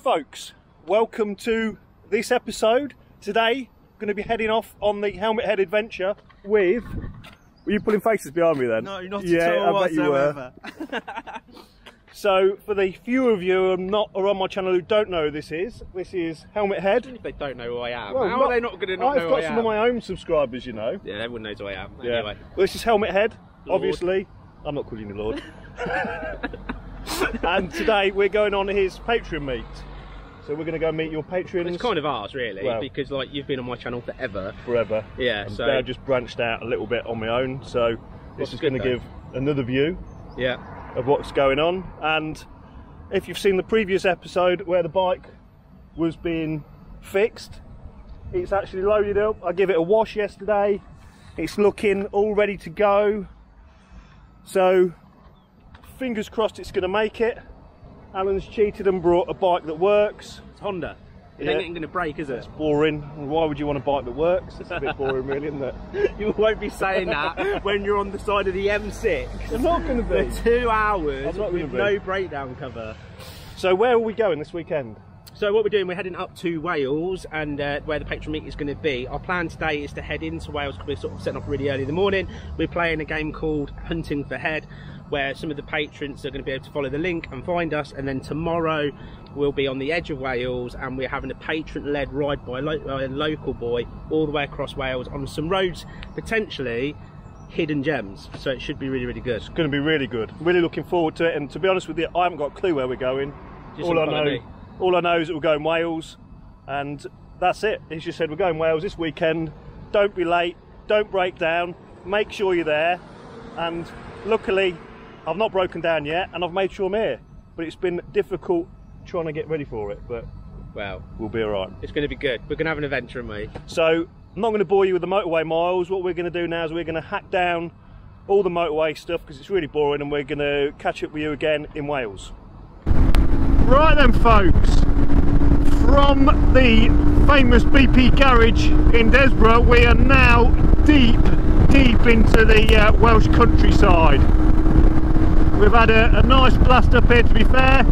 folks, welcome to this episode. Today we're going to be heading off on the Helmet Head adventure with... Were you pulling faces behind me then? No, not at all. I bet you were. So for the few of you who are on my channel who don't know who this is Helmet Head. If they don't know who I am, well, how are they not going to not know who I am? I've got some of my own subscribers, you know. Yeah, everyone knows who I am. Yeah. Anyway. Well, this is Helmet Head, Lord. obviously. I'm not calling you Lord. And today we're going on his Patreon meet. So we're going to go meet your Patreons. It's kind of ours, really, well, because like you've been on my channel forever. Forever. Yeah. And So now I just branched out a little bit on my own. So this is going to give another view. Yeah. Of what's going on. And if you've seen the previous episode where the bike was being fixed, it's actually loaded up. I gave it a wash yesterday. It's looking all ready to go. So fingers crossed it's going to make it. Alan's cheated and brought a bike that works. It's Honda. It ain't going to break, is it? It's boring. Why would you want a bike that works? It's a bit boring, really, isn't it? You won't be saying that when you're on the side of the M6. I'm not going to be. For 2 hours with no breakdown cover. So where are we going this weekend? So what we're doing, we're heading up to Wales, and where the Patreon meet is going to be. Our plan today is to head into Wales because we're sort of setting off really early in the morning. We're playing a game called Hunting for Head, where some of the patrons are going to be able to follow the link and find us, and then tomorrow we'll be on the edge of Wales and we're having a patron-led ride by a local boy all the way across Wales on some roads, potentially hidden gems. So it should be really, really good. It's going to be really good. Really looking forward to it, and to be honest with you, I haven't got a clue where we're going. All I know is that we're going Wales, and that's it. He's just said we're going Wales this weekend. Don't be late, don't break down, make sure you're there. And luckily I've not broken down yet, and I've made sure I'm here, but it's been difficult trying to get ready for it, but well, we'll be all right. It's going to be good. We're going to have an adventure, aren't we? So I'm not going to bore you with the motorway miles. What we're going to do now is we're going to hack down all the motorway stuff because it's really boring, and we're going to catch up with you again in Wales. Right then folks, from the famous BP garage in Desborough, we are now deep into the Welsh countryside. We've had a nice blast up here, to be fair.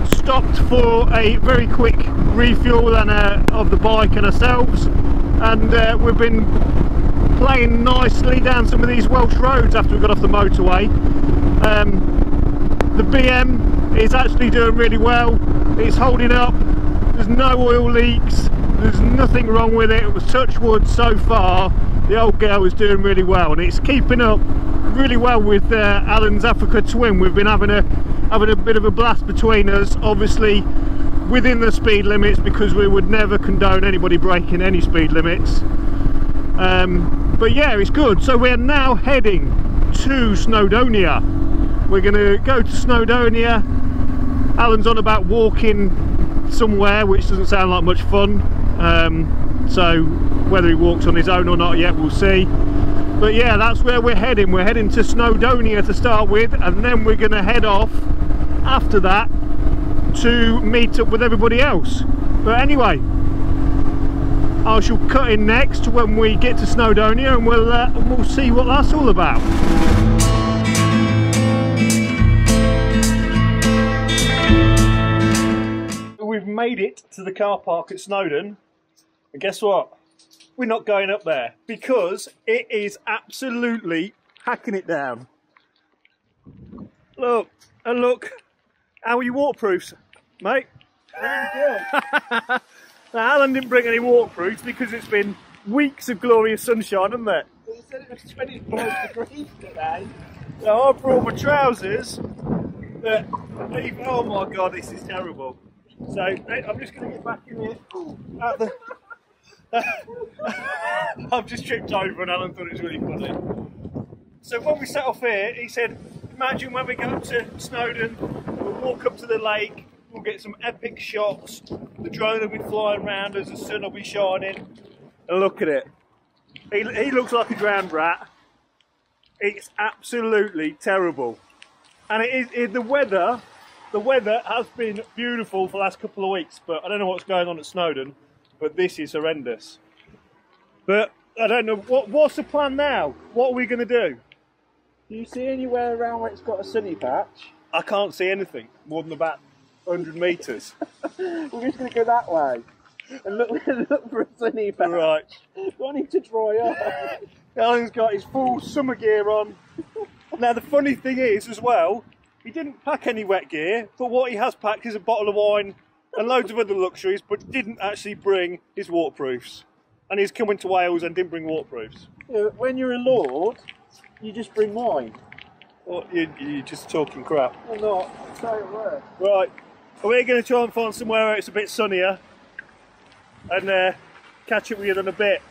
Stopped for a very quick refuel of the bike and ourselves, and we've been playing nicely down some of these Welsh roads after we got off the motorway. The BM is actually doing really well. It's holding up. There's no oil leaks. There's nothing wrong with it. It was touch wood so far. The old girl is doing really well, and it's keeping up really well with Alan's Africa Twin. We've been having a bit of a blast between us, obviously within the speed limits, because we would never condone anybody breaking any speed limits. But yeah, it's good. So we're now heading to Snowdonia. We're going to go to Snowdonia. Alan's on about walking somewhere, which doesn't sound like much fun. So whether he walks on his own or not yet, we'll see. But yeah, that's where we're heading. We're heading to Snowdonia to start with, and then we're going to head off after that to meet up with everybody else. But anyway, I shall cut in next when we get to Snowdonia, and we'll see what that's all about. We've made it to the car park at Snowdon, and guess what? We're not going up there because it is absolutely hacking it down. Look, and look, how are you waterproofs, mate? Now, Alan didn't bring any waterproofs because it's been weeks of glorious sunshine, hasn't it? He said it was 25 degrees today. So I brought my trousers. Oh my god, this is terrible. So I'm just going to get back in here. I've just tripped over, and Alan thought it was really funny. So when we set off here, he said, imagine when we go up to Snowdon, we'll walk up to the lake, we'll get some epic shots, the drone will be flying around as the sun will be shining, and look at it. He looks like a drowned rat. It's absolutely terrible. And the weather has been beautiful for the last couple of weeks, but I don't know what's going on at Snowdon, but this is horrendous. But I don't know, what's the plan now? What are we going to do? Do you see anywhere around where it's got a sunny patch? I can't see anything more than about 100 metres. We're just going to go that way and look for a sunny patch. Right. Wanting to dry up. Alan's got his full summer gear on. Now the funny thing is as well, he didn't pack any wet gear, but what he has packed is a bottle of wine and loads of other luxuries, but didn't actually bring his waterproofs. And he's coming to Wales and didn't bring waterproofs. When you're a lord, you just bring wine. Well, you're just talking crap. I'm not. So it works. Right, we're going to try and find somewhere where it's a bit sunnier and catch up with you in a bit.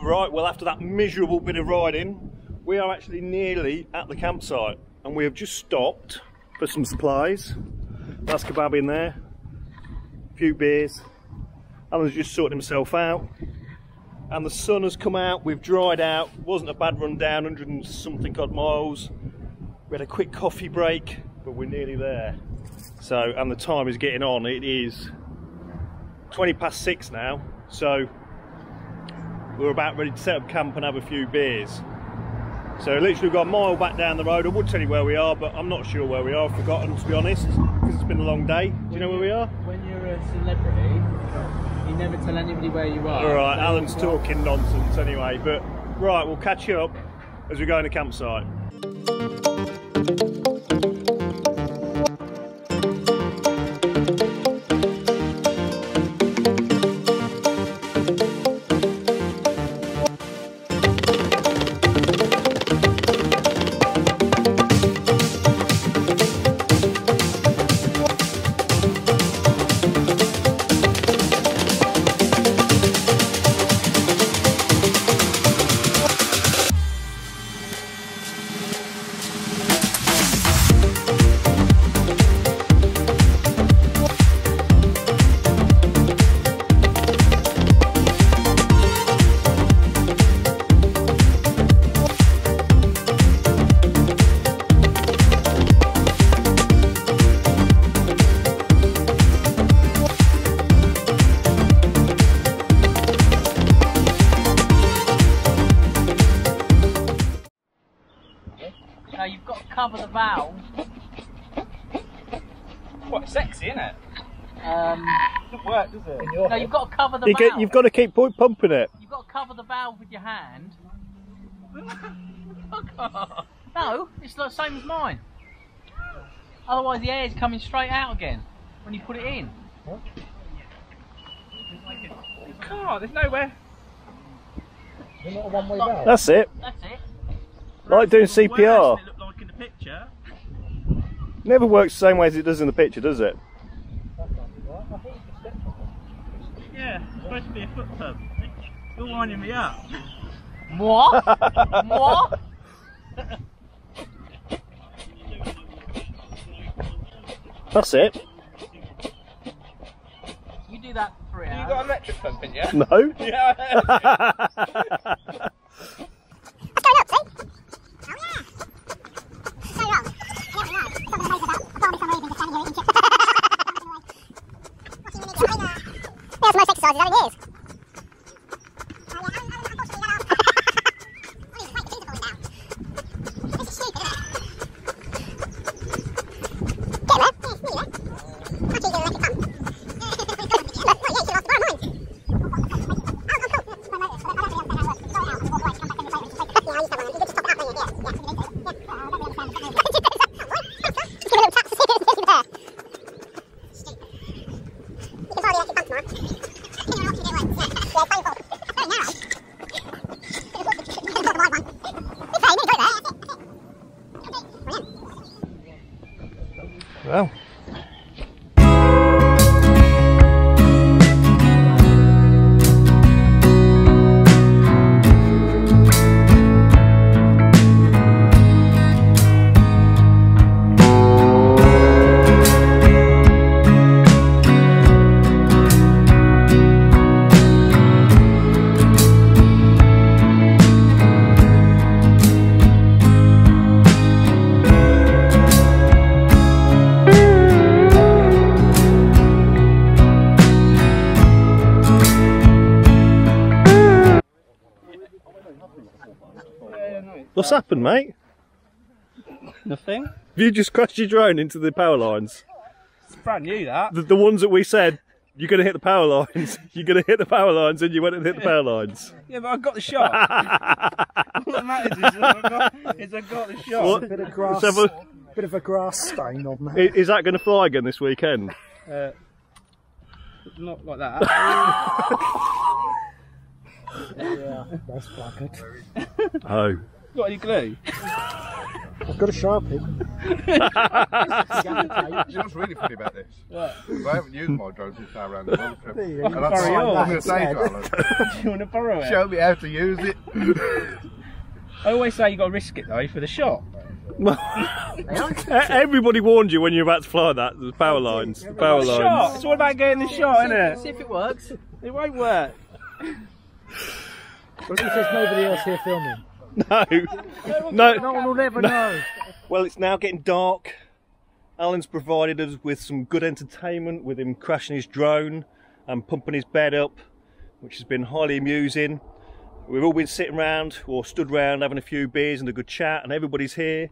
Right, well after that miserable bit of riding, we are actually nearly at the campsite and we have just stopped for some supplies. Last kebab in there, a few beers. Alan's just sorted himself out and the sun has come out, we've dried out, wasn't a bad run down, 100 and something odd miles. We had a quick coffee break, but we're nearly there. So, and the time is getting on, it is 20 past 6 now, so we're about ready to set up camp and have a few beers. So literally we've got a mile back down the road. I would tell you where we are, but I'm not sure where we are, I've forgotten to be honest, because it's been a long day. Do you know where we are? When you're a celebrity, you never tell anybody where you are. Alright, so Alan's talking nonsense anyway, but right, we'll catch you up as we go in the campsite. No, you've got to cover the valve. Quite sexy, isn't it? Doesn't work, does it? No, you've got to cover the valve. You've got to keep pumping it. You've got to cover the valve with your hand. No, it's the same as mine. Otherwise the air is coming straight out again when you put it in. You can't, there's nowhere. There's not a one-way valve. That's it. That's it. Like doing CPR. Worse than it looked like in the picture. Never works the same way as it does in the picture, does it? Yeah, it's supposed to be a foot pump. You're winding me up. What? What? That's it. You do that for 3 hours. You got an electric pump in, yeah? No. Yeah. That's the most exercises I've had in years. Well. What's happened, mate? Nothing. Have you just crashed your drone into the power lines? It's brand new, that. The ones that we said, you're going to hit the power lines, you're going to hit the power lines, and you went and hit the power lines. Yeah, but I got the shot. All that matters is I got the shot. What? A bit of grass, bit of a grass stain on that. Is that going to fly again this weekend? Not like that. Yeah, that's buggered. Oh. Got any glue? I've got a Sharpie. You know what's really funny about this? What? I haven't used my drone since I ran the road trip. You And that's borrow what I'm going yours. to say, Carlos. Do you want to borrow it? Show me how to use it. I always say you got to risk it though for the shot. Everybody warned you when you're about to fly that, the power lines. The power Shot. lines. It's all about getting the shot, isn't it? See if it works. It won't work. What if there's nobody else here filming? No. No one will ever know. Well, it's now getting dark. Alan's provided us with some good entertainment with him crashing his drone and pumping his bed up, which has been highly amusing. We've all been sitting around or stood around having a few beers and a good chat, and everybody's here.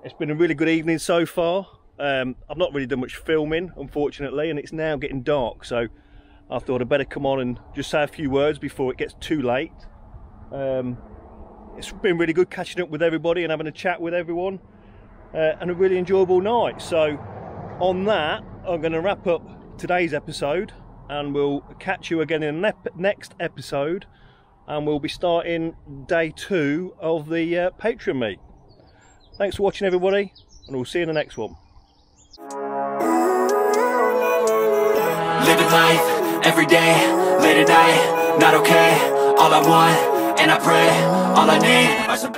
It's been a really good evening so far. I've not really done much filming, unfortunately, and it's now getting dark, so I thought I'd better come on and just say a few words before it gets too late. It's been really good catching up with everybody and having a chat with everyone, and a really enjoyable night. So on that, I'm going to wrap up today's episode, and we'll catch you again in the next episode, and we'll be starting day 2 of the Patreon meet. Thanks for watching, everybody, and we'll see you in the next one. Living life, every day, late at night, not okay. All I want, and I pray, all I need are some